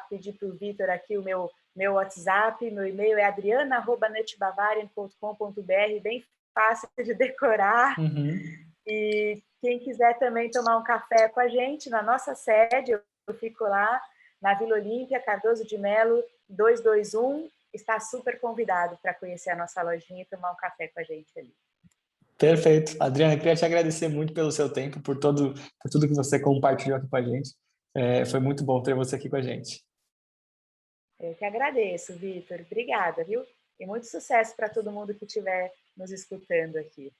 pedir para o Vitor aqui o meu WhatsApp. Meu e-mail é adriana@nutbavarian.com.br, bem fácil de decorar. Uhum. E quem quiser também tomar um café com a gente na nossa sede, eu fico lá na Vila Olímpia, Cardoso de Melo, 221, está super convidado para conhecer a nossa lojinha e tomar um café com a gente ali. Perfeito. Adriana, eu queria te agradecer muito pelo seu tempo, por tudo que você compartilhou aqui com a gente. Foi muito bom ter você aqui com a gente. Eu que agradeço, Vitor. Obrigada, viu? E muito sucesso para todo mundo que estiver nos escutando aqui.